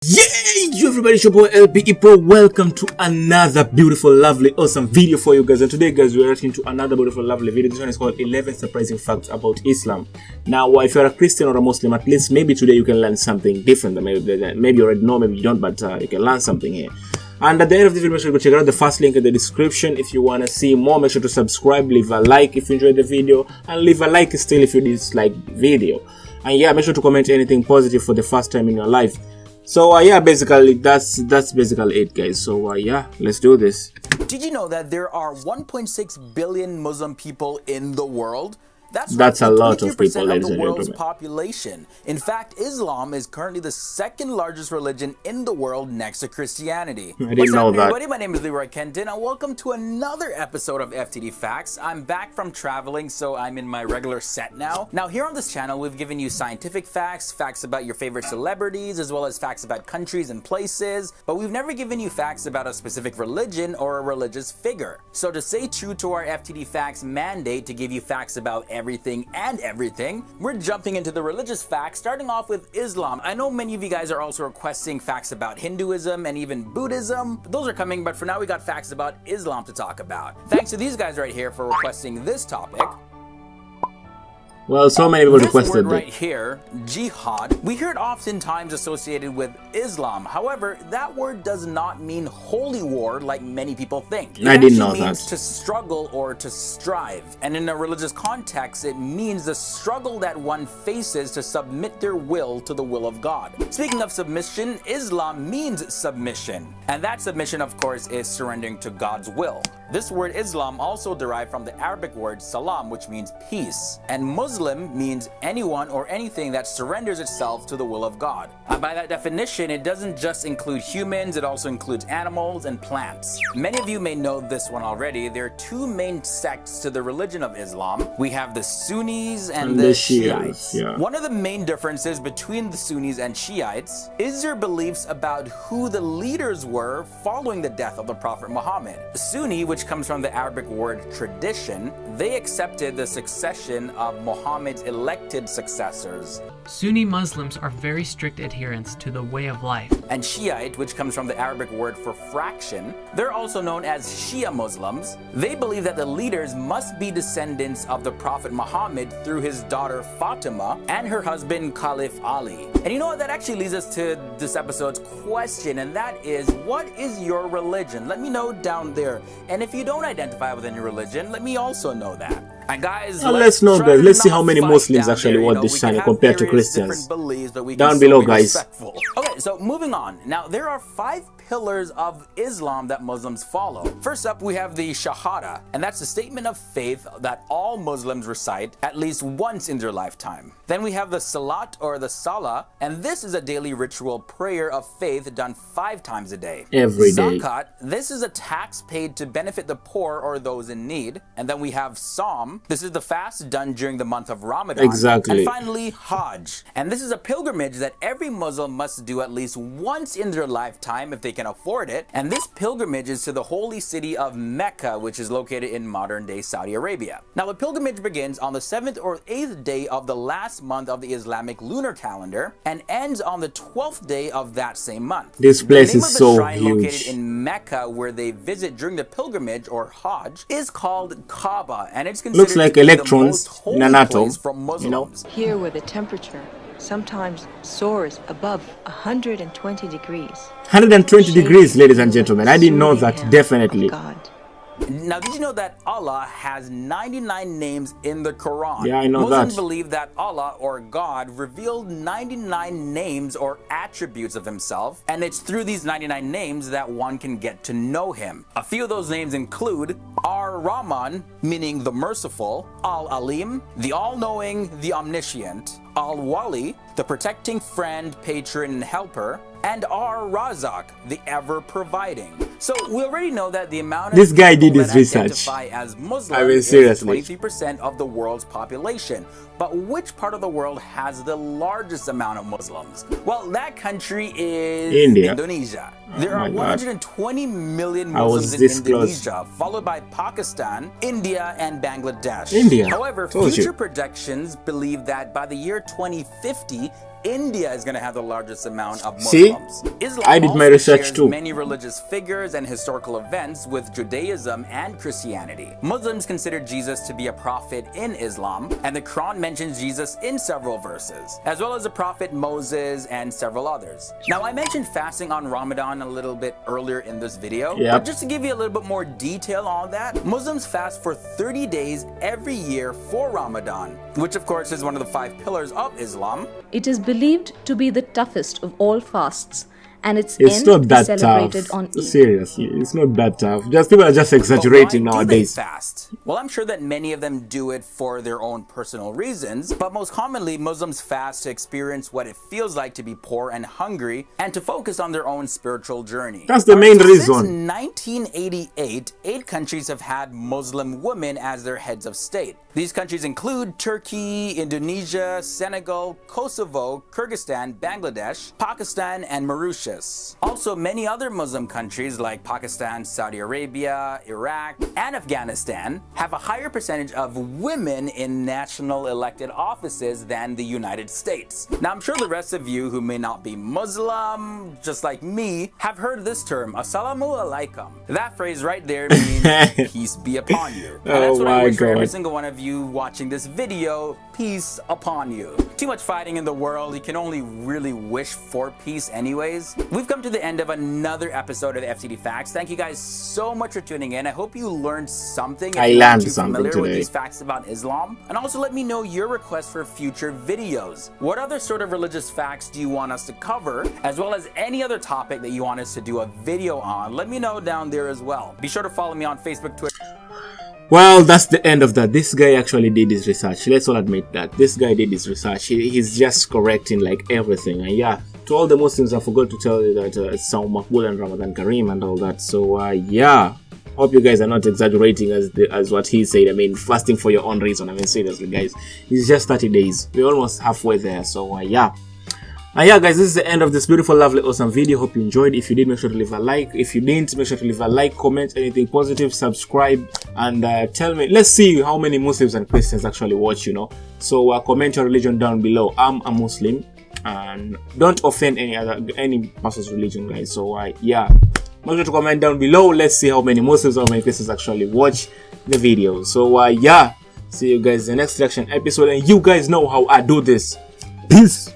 Yay! You everybody, it's your boy LBE Pro. Welcome to another beautiful, lovely, awesome video for you guys. And today, guys, we're reacting to another beautiful, lovely video. This one is called 11 Surprising Facts About Islam. Now, if you're a Christian or a Muslim, at least maybe today you can learn something different. Maybe you already know, maybe you don't, but you can learn something here. And at the end of this video, make sure to go check out the first link in the description. If you want to see more, make sure to subscribe, leave a like if you enjoyed the video, and leave a like still if you dislike the video. And yeah, make sure to comment anything positive for the first time in your life. So yeah, basically that's basically it, guys. So yeah, let's do this. Did you know that there are 1.6 billion Muslim people in the world? That's a lot of people, ladies and the world's gentlemen. population. In fact, Islam is currently the second largest religion in the world next to Christianity. I didn't know that. Everybody? My name is Leroy Kenton, and welcome to another episode of FTD Facts. I'm back from traveling, so I'm in my regular set now. Now, here on this channel, we've given you scientific facts, facts about your favorite celebrities, as well as facts about countries and places, but we've never given you facts about a specific religion or a religious figure. So to stay true to our FTD Facts mandate to give you facts about everything and everything, we're jumping into the religious facts, starting off with Islam. I know many of you guys are also requesting facts about Hinduism and even Buddhism. Those are coming, but for now we got facts about Islam to talk about. Thanks to these guys right here for requesting this topic. Well, so many people requested this word right here, jihad, we hear it oftentimes associated with Islam. However, that word does not mean holy war like many people think. I didn't know that. It means to struggle or to strive. And in a religious context, it means the struggle that one faces to submit their will to the will of God. Speaking of submission, Islam means submission. And that submission, of course, is surrendering to God's will. This word Islam also derived from the Arabic word salam, which means peace. And Muslim means anyone or anything that surrenders itself to the will of God. By that definition, it doesn't just include humans, it also includes animals and plants. Many of you may know this one already. There are two main sects to the religion of Islam. We have the Sunnis and the Shiites. Yeah. One of the main differences between the Sunnis and Shiites is their beliefs about who the leaders were following the death of the Prophet Muhammad. Sunni, which comes from the Arabic word tradition, they accepted the succession of Muhammad's elected successors. Sunni Muslims are very strict adherents to the way of life. And Shiite, which comes from the Arabic word for fraction, they're also known as Shia Muslims. They believe that the leaders must be descendants of the Prophet Muhammad through his daughter Fatima and her husband Caliph Ali. And you know what, that actually leads us to this episode's question, and that is, what is your religion? Let me know down there. And if you don't identify with any religion, let me also know that. And guys, let's know, guys. Let's see how many Muslims actually watch this channel compared to Christians. Down below, guys. Okay, so moving on. Now, there are 5 pillars of Islam that Muslims follow. First up, we have the Shahada, and that's the statement of faith that all Muslims recite at least once in their lifetime. Then we have the Salat or the Salah, and this is a daily ritual prayer of faith done 5 times a day. Every day. Zakat, this is a tax paid to benefit the poor or those in need. And then we have Psalm. This is the fast done during the month of Ramadan. Exactly. And finally, Hajj. And this is a pilgrimage that every Muslim must do at least once in their lifetime if they can afford it. And this pilgrimage is to the holy city of Mecca, which is located in modern-day Saudi Arabia. Now, the pilgrimage begins on the 7th or 8th day of the last month of the Islamic lunar calendar and ends on the 12th day of that same month. This place is so huge. The shrine located huge. in Mecca, where they visit during the pilgrimage or Hajj, is called Kaaba, and it's considered Looks like electrons in an atom, you know. Here where the temperature sometimes soars above 120 degrees. 120 degrees, ladies and gentlemen. I didn't know that, definitely. God. Now, did you know that Allah has 99 names in the Quran? Yeah, I know Muslims that. believe that Allah or God revealed 99 names or attributes of himself, and it's through these 99 names that one can get to know him. A few of those names include Ar-Rahman, meaning the merciful, Al-Alim, the all-knowing, the omniscient, Al-Wali, the protecting friend, patron, and helper, and Ar-Razak, the ever-providing. So we already know that the amount of This guy did people his that research. identify as Muslim I mean, is seriously. 23% of the world's population. But which part of the world has the largest amount of Muslims? Well, that country is India. Indonesia. There are my God. 120 million I was Muslims in this Indonesia, followed by Pakistan, India, and Bangladesh. India. However, Told you. future projections believe that by the year 2050, India is going to have the largest amount of See? Muslims. Islam I did my also research shares too. many religious figures and historical events with Judaism and Christianity. Muslims consider Jesus to be a prophet in Islam, and the Quran mentions Jesus in several verses, as well as the prophet Moses and several others. Now, I mentioned fasting on Ramadan a little bit earlier in this video, but just to give you a little bit more detail on that, Muslims fast for 30 days every year for Ramadan, which of course is one of the 5 pillars of Islam. It is believed to be the toughest of all fasts, and its It's end not that is celebrated tough. on Eid. Seriously, it's not that tough. Just people are just exaggerating But why nowadays. do they fast? Well, I'm sure that many of them do it for their own personal reasons, but most commonly, Muslims fast to experience what it feels like to be poor and hungry, and to focus on their own spiritual journey. That's the main Since reason. 1988, 8 countries have had Muslim women as their heads of state. These countries include Turkey, Indonesia, Senegal, Kosovo, Kyrgyzstan, Bangladesh, Pakistan, and Mauritius. Also, many other Muslim countries like Pakistan, Saudi Arabia, Iraq, and Afghanistan have a higher percentage of women in national elected offices than the United States. Now, I'm sure the rest of you who may not be Muslim, just like me, have heard this term, Assalamu alaikum. That phrase right there means peace be upon you. And that's what I wish for every single one of you watching this video, peace upon you. Too much fighting in the world, you can only really wish for peace anyways. We've come to the end of another episode of FTD Facts. Thank you guys so much for tuning in. I hope you learned something. I learned something familiar with today. these facts about Islam. And also let me know your requests for future videos. What other sort of religious facts do you want us to cover, as well as any other topic that you want us to do a video on? Let me know down there as well. Be sure to follow me on Facebook, Twitter. Well, that's the end of that. This guy actually did his research. Let's all admit that. This guy did his research. He's just correcting like everything. And yeah, to all the Muslims, I forgot to tell you that it's Saum Makbul and Ramadan Kareem and all that. So yeah, hope you guys are not exaggerating as what he said. I mean, fasting for your own reason. I mean, seriously, guys, it's just 30 days. We're almost halfway there. So yeah. And yeah, guys, this is the end of this beautiful, lovely, awesome video. Hope you enjoyed. If you did, make sure to leave a like. If you didn't, make sure to leave a like, comment, anything positive, subscribe, and tell me. Let's see how many Muslims and Christians actually watch, you know. So comment your religion down below. I'm a Muslim, and don't offend any person's religion, guys. So yeah, make sure to comment down below. Let's see how many Muslims or many Christians actually watch the video. So yeah, see you guys in the next reaction episode, and you guys know how I do this. Peace.